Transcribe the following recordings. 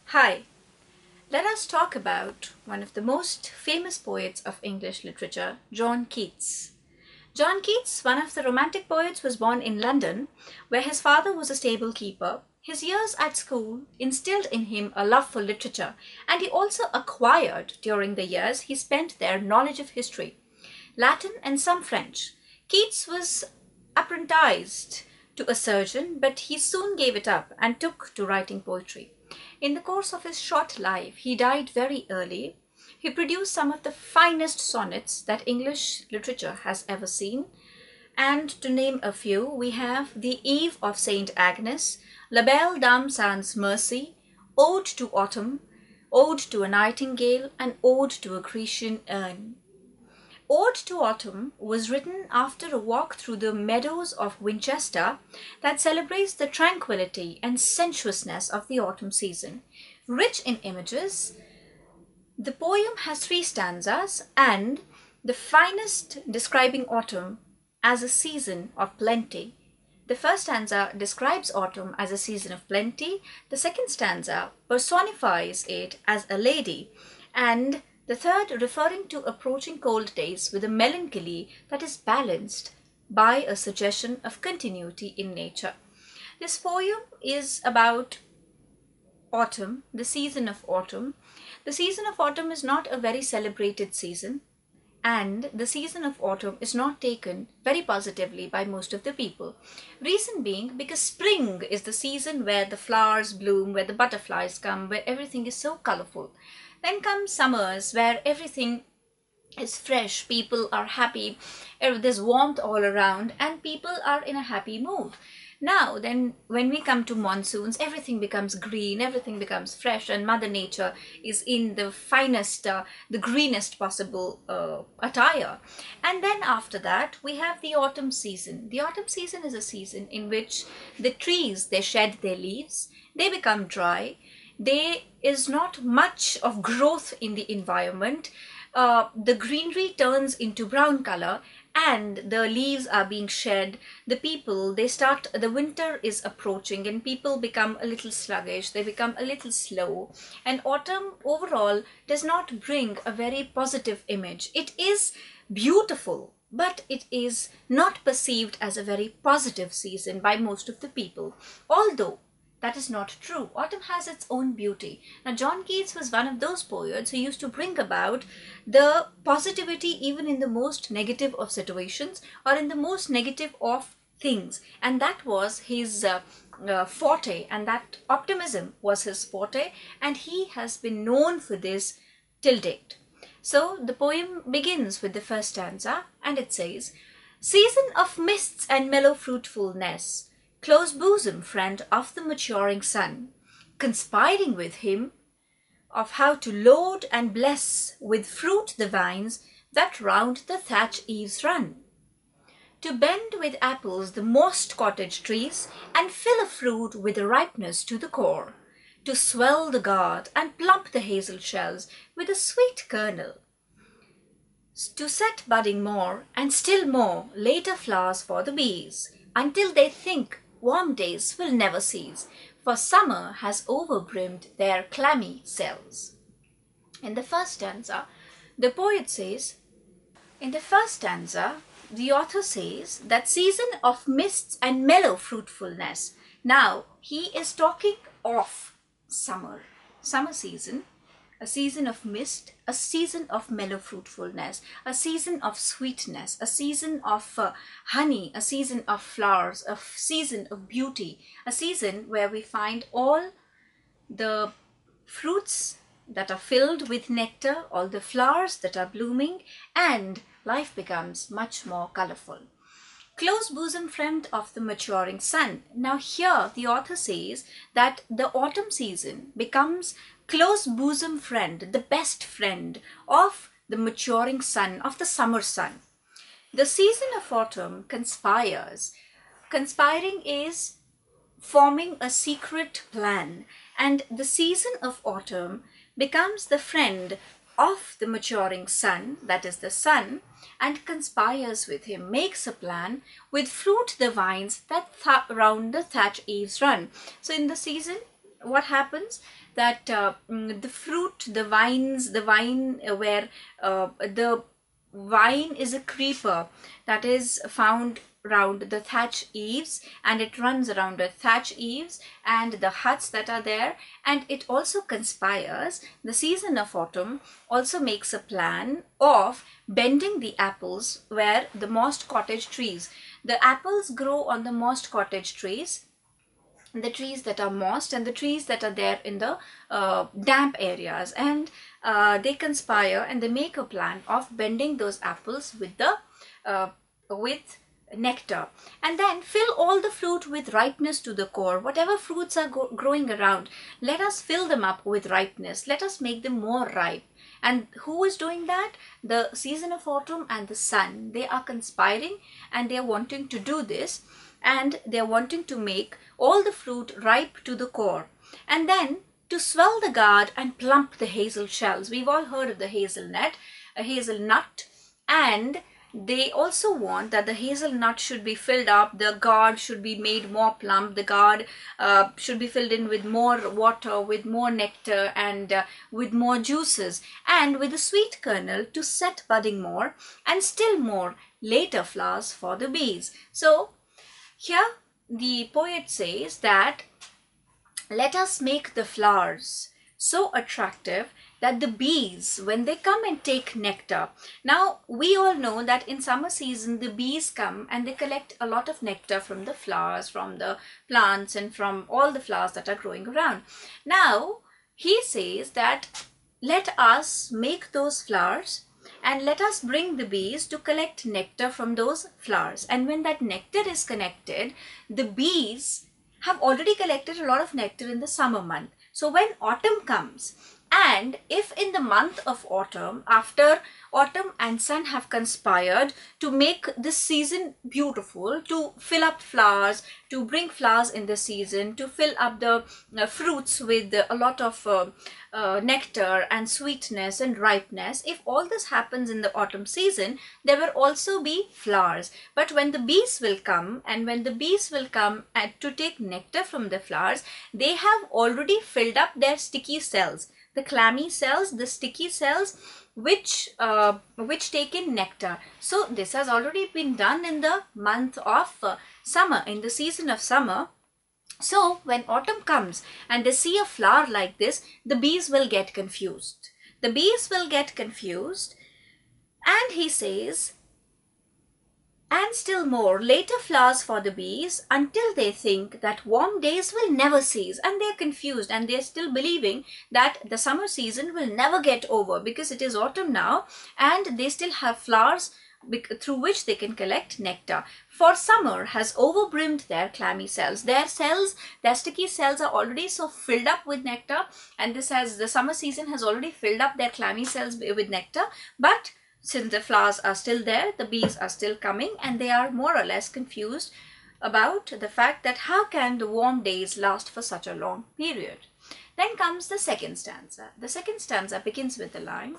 Hi, let us talk about one of the most famous poets of English literature, John Keats. John Keats, one of the Romantic poets, was born in London, where his father was a stable keeper. His years at school instilled in him a love for literature, and he also acquired, during the years he spent there, knowledge of history, Latin and some French. Keats was apprenticed to a surgeon, but he soon gave it up and took to writing poetry. In the course of his short life, he died very early. He produced some of the finest sonnets that English literature has ever seen. And to name a few, we have The Eve of Saint Agnes, La Belle Dame Sans Mercy, Ode to Autumn, Ode to a Nightingale, and Ode to a Grecian Urn. Ode to Autumn was written after a walk through the meadows of Winchester that celebrates the tranquility and sensuousness of the autumn season. Rich in images, the poem has 3 stanzas and the finest describing autumn as a season of plenty. The first stanza describes autumn as a season of plenty. The second stanza personifies it as a lady, and the third referring to approaching cold days with a melancholy that is balanced by a suggestion of continuity in nature. This poem is about autumn, the season of autumn. The season of autumn is not a very celebrated season, and the season of autumn is not taken very positively by most of the people. Reason being because spring is the season where the flowers bloom, where the butterflies come, where everything is so colorful. Then comes summers where everything is fresh, people are happy, there's warmth all around, and people are in a happy mood. Now, then, when we come to monsoons, everything becomes green, everything becomes fresh, and Mother Nature is in the finest, the greenest possible attire. And then after that, we have the autumn season. The autumn season is a season in which the trees, they shed their leaves, they become dry, there is not much of growth in the environment. The greenery turns into brown color and the leaves are being shed. The winter is approaching and people become a little sluggish, they become a little slow. And autumn overall does not bring a very positive image. It is beautiful, but it is not perceived as a very positive season by most of the people. Although that is not true. Autumn has its own beauty. Now, John Keats was one of those poets who used to bring about the positivity even in the most negative of situations or in the most negative of things. And that was his forte, and that optimism was his forte, and he has been known for this till date. So the poem begins with the first stanza, and it says, "Season of mists and mellow fruitfulness, close bosom friend of the maturing sun, conspiring with him of how to load and bless with fruit the vines that round the thatch eaves run, to bend with apples the mossed cottage trees and fill a fruit with ripeness to the core, to swell the gourd and plump the hazel shells with a sweet kernel, to set budding more and still more later flowers for the bees, until they think warm days will never cease, for summer has overbrimmed their clammy cells." In the first stanza, the the author says that season of mists and mellow fruitfulness. Now, he is talking of summer season, a season of mist, a season of mellow fruitfulness, a season of sweetness, a season of honey, a season of flowers, a season of beauty, a season where we find all the fruits that are filled with nectar, all the flowers that are blooming, and life becomes much more colorful. Close bosom friend of the maturing sun. Now here the author says that the autumn season becomes close bosom friend, the best friend of the maturing sun, of the summer sun. The season of autumn conspires. Conspiring is forming a secret plan, and the season of autumn becomes the friend of the maturing sun, that is the sun, and conspires with him, makes a plan with fruit the vines that round the thatch eaves run. So in the season what happens that the fruit, the vines, the vine where the vine is a creeper that is found around the thatch eaves, and it runs around the thatch eaves and the huts that are there, and it also conspires. The season of autumn also makes a plan of bending the apples where the mossed cottage trees, the apples grow on the mossed cottage trees, the trees that are mossed and the trees that are there in the damp areas, and they conspire and they make a plan of bending those apples with the with nectar, and then fill all the fruit with ripeness to the core. Whatever fruits are growing around, let us fill them up with ripeness, let us make them more ripe. And who is doing that? The season of autumn and the sun, they are conspiring and they are wanting to do this, and they are wanting to make all the fruit ripe to the core. And then to swell the gourd and plump the hazel shells. We've all heard of the hazelnut, and they also want that the hazelnut should be filled up, the gourd should be made more plump, the gourd should be filled in with more water, with more nectar, and with more juices, and with the sweet kernel to set budding more, and still more later flowers for the bees. So here the poet says that let us make the flowers so attractive that the bees, when they come and take nectar. Now we all know that in summer season the bees come and they collect a lot of nectar from the flowers, from the plants, and from all the flowers that are growing around. Now he says that let us make those flowers and let us bring the bees to collect nectar from those flowers. And when that nectar is collected, the bees have already collected a lot of nectar in the summer month. So when autumn comes, and if in the month of autumn, after autumn and sun have conspired to make this season beautiful, to fill up flowers, to bring flowers in the season, to fill up the fruits with a lot of nectar and sweetness and ripeness, if all this happens in the autumn season, there will also be flowers. But when the bees will come, and when the bees will come to take nectar from the flowers, they have already filled up their sticky cells, the clammy cells, the sticky cells, which take in nectar. So this has already been done in the month of summer, in the season of summer. So when autumn comes and they see a flower like this, the bees will get confused. The bees will get confused, and he says, and still more later flowers for the bees, until they think that warm days will never cease, and they're confused and they're still believing that the summer season will never get over because it is autumn now and they still have flowers through which they can collect nectar. For summer has overbrimmed their clammy cells. Their sticky cells are already so filled up with nectar, and the summer season has already filled up their clammy cells with nectar. But since the flowers are still there, the bees are still coming, and they are more or less confused about the fact that how can the warm days last for such a long period. Then comes the second stanza. The second stanza begins with the line,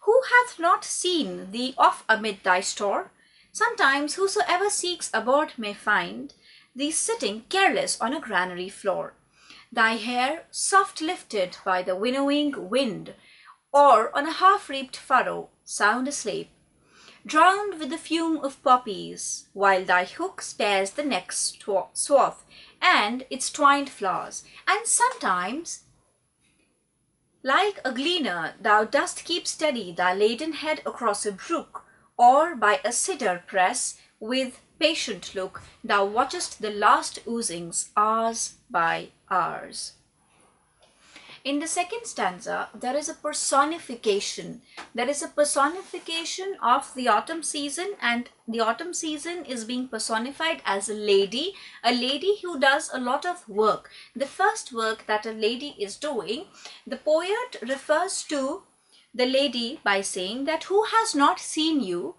who hath not seen thee off amid thy store? Sometimes whosoever seeks a bird may find thee sitting careless on a granary floor, thy hair soft lifted by the winnowing wind, or on a half-reaped furrow sound asleep, drowned with the fume of poppies, while thy hook spares the next swath and its twined flowers. And sometimes, like a gleaner, thou dost keep steady thy laden head across a brook, or by a cedar press with patient look thou watchest the last oozings hours by hours. In the second stanza, there is a personification. There is a personification of the autumn season, and the autumn season is being personified as a lady who does a lot of work. The first work that a lady is doing, the poet refers to the lady by saying that who has not seen you?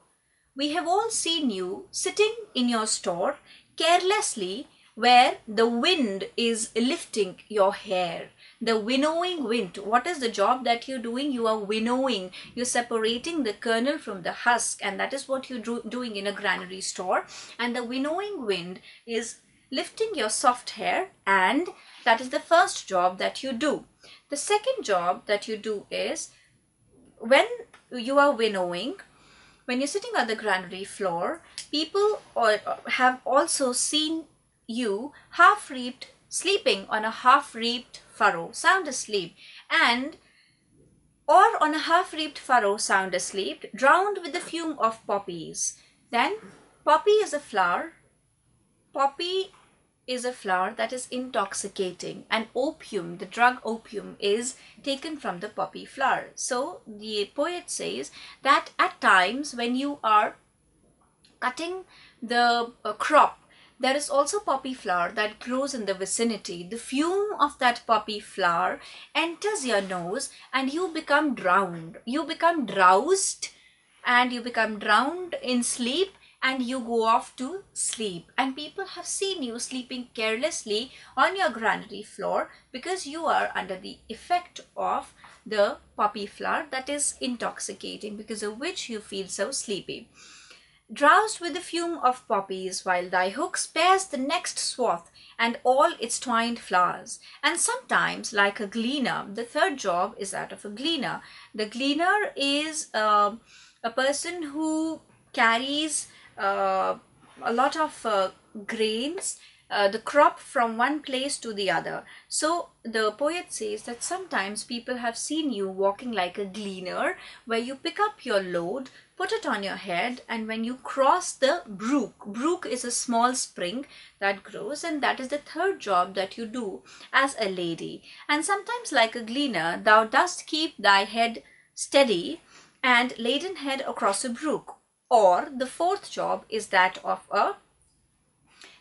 We have all seen you sitting in your store carelessly, where the wind is lifting your hair. The winnowing wind. What is the job that you're doing? You are winnowing. You're separating the kernel from the husk, and that is what you're doing in a granary store. And the winnowing wind is lifting your soft hair, and that is the first job that you do. The second job that you do is when you are winnowing, when you're sitting on the granary floor, people have also seen you half-reaped, sleeping on a half-reaped furrow, sound asleep, and or on a half-reaped furrow, sound asleep, drowned with the fume of poppies. Then poppy is a flower. Poppy is a flower that is intoxicating, and opium, the drug opium, is taken from the poppy flower. So the poet says that at times when you are cutting the crop, there is also poppy flower that grows in the vicinity. The fume of that poppy flower enters your nose and you become drowned. You become drowsed and you become drowned in sleep, and you go off to sleep. And people have seen you sleeping carelessly on your granary floor because you are under the effect of the poppy flower that is intoxicating, because of which you feel so sleepy. Drowsed with the fume of poppies, while thy hook spares the next swath and all its twined flowers. And sometimes, like a gleaner, the third job is that of a gleaner. The gleaner is a person who carries a lot of grains, the crop from one place to the other. So the poet says that sometimes people have seen you walking like a gleaner, where you pick up your load, put it on your head, and when you cross the brook is a small spring that grows, and that is the third job that you do as a lady. And sometimes, like a gleaner, thou dost keep thy head steady and laden head across a brook. Or the fourth job is that of a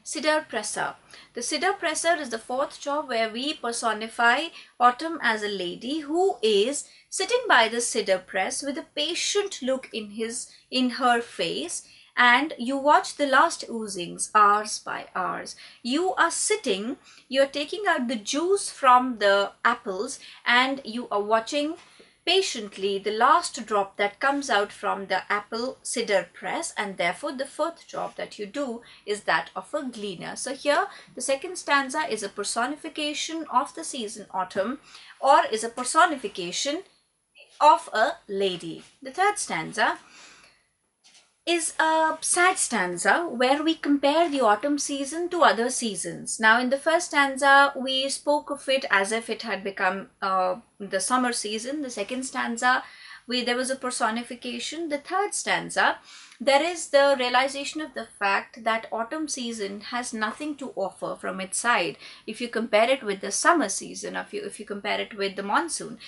cider presser. The cider presser is the fourth job, where we personify Autumn as a lady who is sitting by the cider press with a patient look in her face, and you watch the last oozings hours by hours. You are sitting, you are taking out the juice from the apples, and you are watching patiently the last drop that comes out from the apple cider press, and therefore the fourth job that you do is that of a gleaner. So here the second stanza is a personification of the season autumn, or is a personification of a lady. The third stanza is a sad stanza where we compare the autumn season to other seasons. Now, in the first stanza, we spoke of it as if it had become the summer season. The second stanza, there was a personification. The third stanza, there is the realization of the fact that autumn season has nothing to offer from its side. If you compare it with the summer season, if you compare it with the monsoon,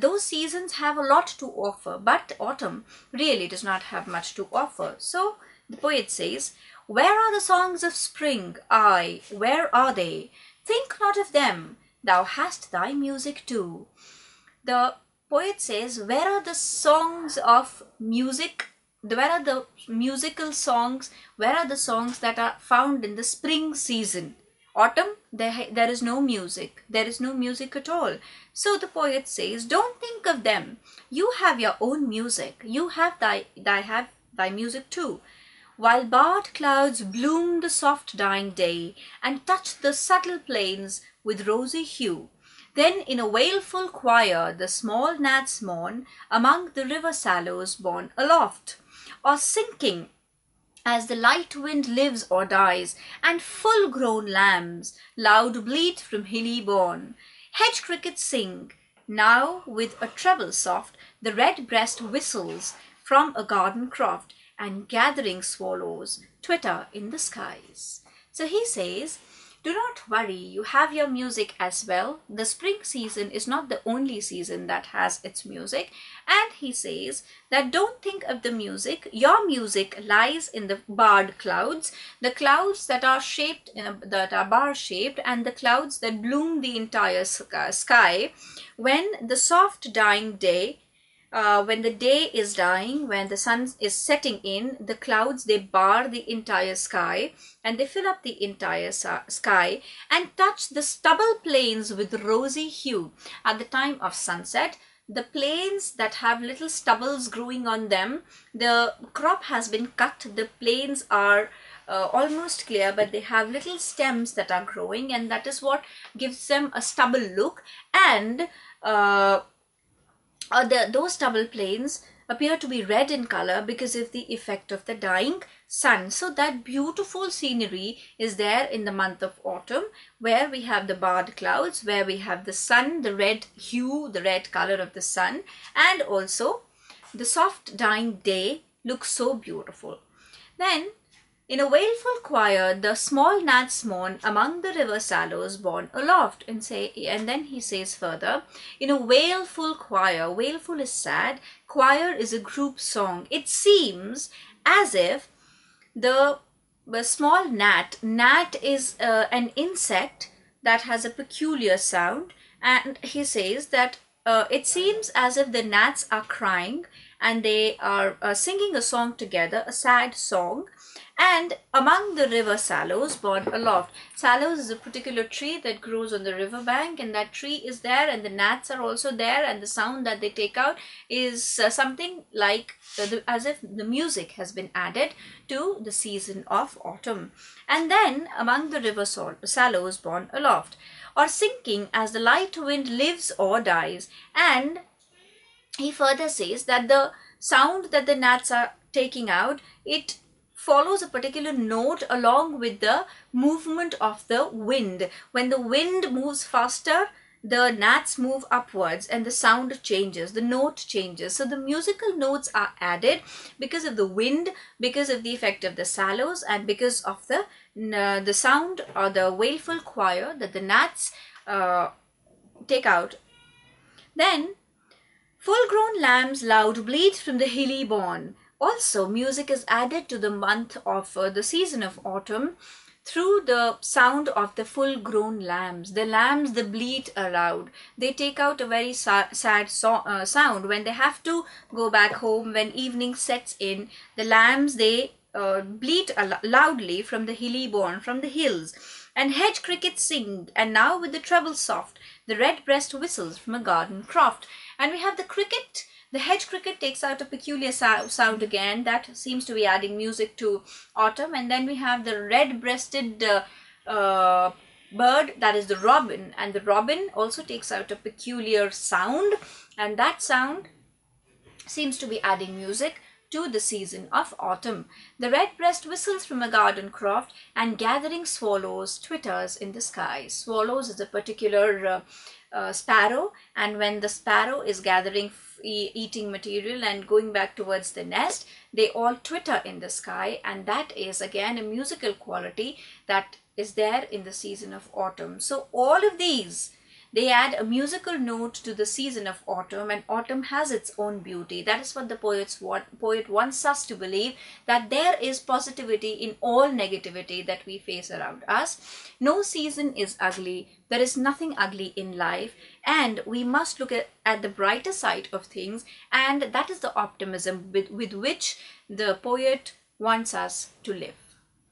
those seasons have a lot to offer, but autumn really does not have much to offer. So the poet says, where are the songs of spring? Aye, where are they? Think not of them, thou hast thy music too. The poet says, where are the songs of music? Where are the musical songs? Where are the songs that are found in the spring season? Autumn, there is no music. There is no music at all. So the poet says, don't think of them. You have your own music. You have thy music too. While barred clouds bloom the soft dying day and touch the subtle plains with rosy hue, then in a wailful choir the small gnats mourn among the river sallows borne aloft, or sinking as the light wind lives or dies, and full-grown lambs loud bleat from hilly bourne. Hedge crickets sing, now with a treble soft, the red-breast whistles from a garden croft, and gathering swallows twitter in the skies. So he says, do not worry, you have your music as well. The spring season is not the only season that has its music. And he says that don't think of the music. Your music lies in the barred clouds, the clouds that are shaped, that are bar-shaped, and the clouds that bloom the entire sky when the soft dying day, when the day is dying, when the sun is setting in, the clouds, they bar the entire sky and they fill up the entire sky and touch the stubble plains with rosy hue. At the time of sunset, the plains that have little stubbles growing on them, the crop has been cut, the plains are almost clear, but they have little stems that are growing, and that is what gives them a stubble look. And those stubble plains appear to be red in color because of the effect of the dying sun. So that beautiful scenery is there in the month of autumn, where we have the barred clouds, where we have the sun, the red hue, the red color of the sun, and also the soft dying day looks so beautiful. Then, in a wailful choir, the small gnats mourn among the river sallows borne aloft. And then he says further, in a wailful choir, wailful is sad, choir is a group song. It seems as if the small gnat is an insect that has a peculiar sound, and he says that it seems as if the gnats are crying and they are singing a song together, a sad song. And among the river sallows borne aloft. Sallows is a particular tree that grows on the river bank, and that tree is there, and the gnats are also there, and the sound that they take out is something like as if the music has been added to the season of autumn. And then among the river sallows borne aloft, or sinking as the light wind lives or dies. And he further says that the sound that the gnats are taking out, it follows a particular note along with the movement of the wind. When the wind moves faster, the gnats move upwards and the sound changes, the note changes. So the musical notes are added because of the wind, because of the effect of the sallows, and because of the sound or the wailful choir that the gnats take out. Then, full-grown lambs loud bleat from the hilly bourne. Also, music is added to the month of the season of autumn through the sound of the full-grown lambs. The lambs, they bleat aloud. They take out a very sad sound when they have to go back home. When evening sets in, the lambs, they bleat loudly from the hilly bourne, from the hills. And hedge crickets sing, and now with the treble soft, the red-breast whistles from a garden croft. And we have the cricket. The hedge cricket takes out a peculiar sound again that seems to be adding music to autumn. And then we have the red-breasted bird, that is the robin. And the robin also takes out a peculiar sound, and that sound seems to be adding music to the season of autumn. The redbreast whistles from a garden croft, and gathering swallows twitters in the sky. Swallows is a particular sparrow, and when the sparrow is gathering eating material and going back towards the nest, they all twitter in the sky, and that is again a musical quality that is there in the season of autumn. So all of these, they add a musical note to the season of autumn, and autumn has its own beauty. That is what the poet wants us to believe, that there is positivity in all negativity that we face around us. No season is ugly. There is nothing ugly in life, and we must look at the brighter side of things, and that is the optimism with which the poet wants us to live.